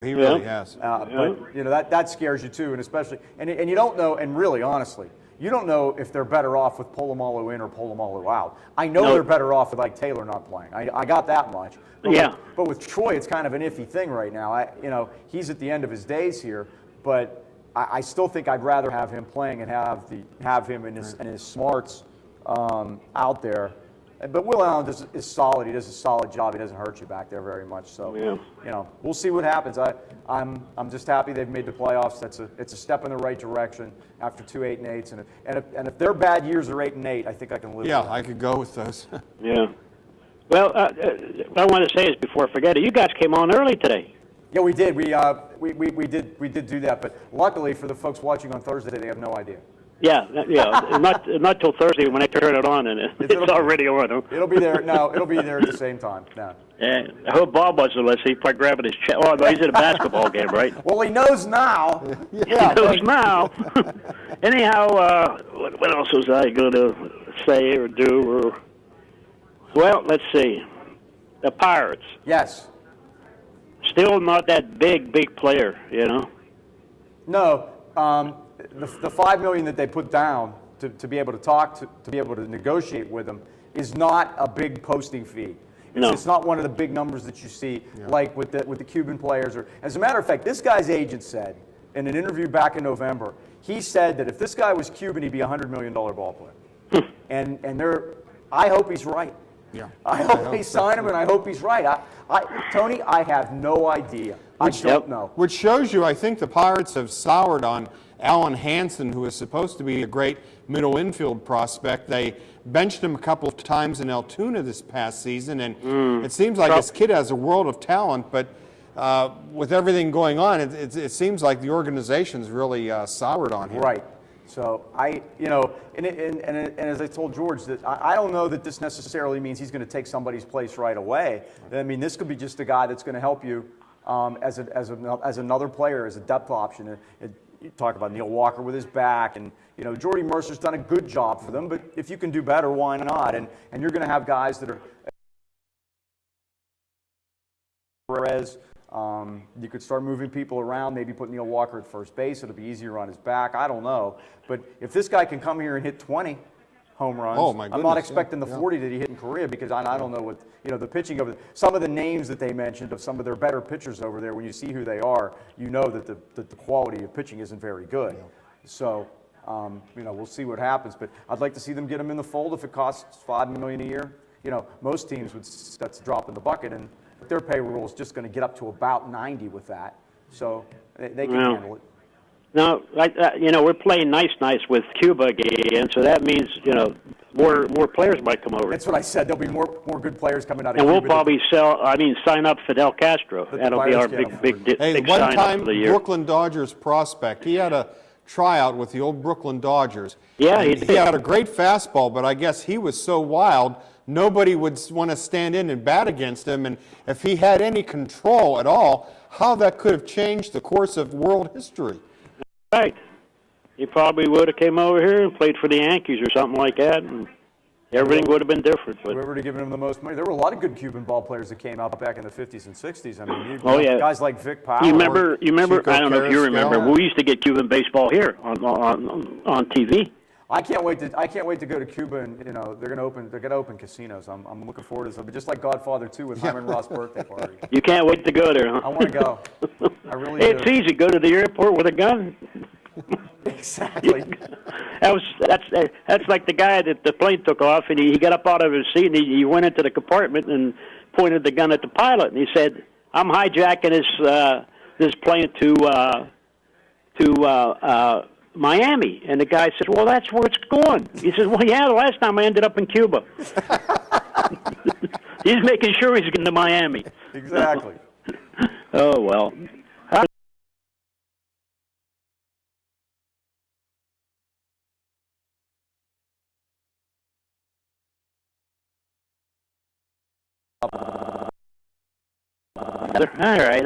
He really has. But you know that scares you too, and especially and you don't know. And really, honestly, you don't know if they're better off with Polamalu in or Polamalu out. I know they're better off with like Taylor not playing. I got that much. But with Troy, it's kind of an iffy thing right now. You know, he's at the end of his days here, but I still think I'd rather have him playing and have him and his smarts out there. But Will Allen is solid. He does a solid job. He doesn't hurt you back there very much. So, you know, we'll see what happens. I'm just happy they've made the playoffs. It's a step in the right direction after 2 8-8s. And if their bad years are 8 and 8, I think I can live. Yeah, with that. I could go with those. Yeah. Well, what I want to say is before I forget it, you guys came on early today. Yeah, we did. We did do that. But luckily for the folks watching on Thursday, they have no idea. Yeah. Not till Thursday when I turn it on, and it's already on. Huh? It'll be there. No, it'll be there at the same time. No. Yeah, I hope Bob was to let's see if I grab his check. Oh, no, he's at a basketball game, right? Well, he knows now. Yeah, he knows now. Anyhow, what else was I going to say or do? Well, let's see. The Pirates. Yes. Still not that big player, you know. No. The $5 million that they put down to be able to talk to be able to negotiate with them is not a big posting fee. It's not one of the big numbers that you see like with the Cuban players. Or as a matter of fact, this guy's agent said in an interview back in November, he said that if this guy was Cuban, he'd be a $100 million ball player. and I hope he's right. Yeah. I hope they sign him, and I hope he's right. Tony, I have no idea. I don't know. Which shows you, I think the Pirates have soured on Alan Hansen, who is supposed to be a great middle infield prospect. They benched him a couple of times in Altoona this past season, and it seems like this kid has a world of talent, but with everything going on, it seems like the organization's really soured on him. Right. So and as I told George, that I don't know that this necessarily means he's going to take somebody's place right away. I mean, this could be just a guy that's going to help you as another player, as a depth option. You talk about Neil Walker with his back, and Jordy Mercer's done a good job for them. But if you can do better, why not? And you're going to have guys that are. Whereas you could start moving people around, maybe put Neil Walker at first base. It'll be easier on his back. I don't know. But if this guy can come here and hit 20 home runs, oh my goodness, I'm not expecting the 40 that he hit in Korea, because I don't know what the pitching of some of the names that they mentioned of some of their better pitchers over there. When you see who they are, you know that the quality of pitching isn't very good. So we'll see what happens. But I'd like to see them get him in the fold if it costs $5 million a year. Most teams that's a drop in the bucket, and their payroll is just going to get up to about 90 with that, so they can handle it. Now, we're playing nice with Cuba again, so that means more players might come over. That's what I said. There'll be more good players coming out of Cuba. And Cuba. we'll probably sign up Fidel Castro. That'll be our big one-time for the year. Brooklyn Dodgers prospect. He had a tryout with the old Brooklyn Dodgers. Yeah, he had a great fastball, but I guess he was so wild, nobody would want to stand in and bat against him. And if he had any control at all, how that could have changed the course of world history. Right. He probably would have came over here and played for the Yankees or something like that, and everything would have been different. But whoever would have given him the most money. There were a lot of good Cuban ball players that came out back in the 50s and 60s. I mean, guys like Vic Powell. You remember? Chico I don't know if you remember. Carrasco. We used to get Cuban baseball here on TV. I can't wait to go to Cuba, and they're gonna open casinos. I'm looking forward to something just like Godfather 2 with Hyman Roth's birthday party. You can't wait to go there, huh? I want to go. I really do. It's do. easy. Go to the airport with a gun. Exactly. That's like the guy that the plane took off, and he got up out of his seat and he went into the compartment and pointed the gun at the pilot, and he said, "I'm hijacking this plane to Miami." And the guy says, "Well, that's where it's going." He says, "Well, yeah, the last time I ended up in Cuba." He's making sure he's getting to Miami. Exactly. Oh, well. All right.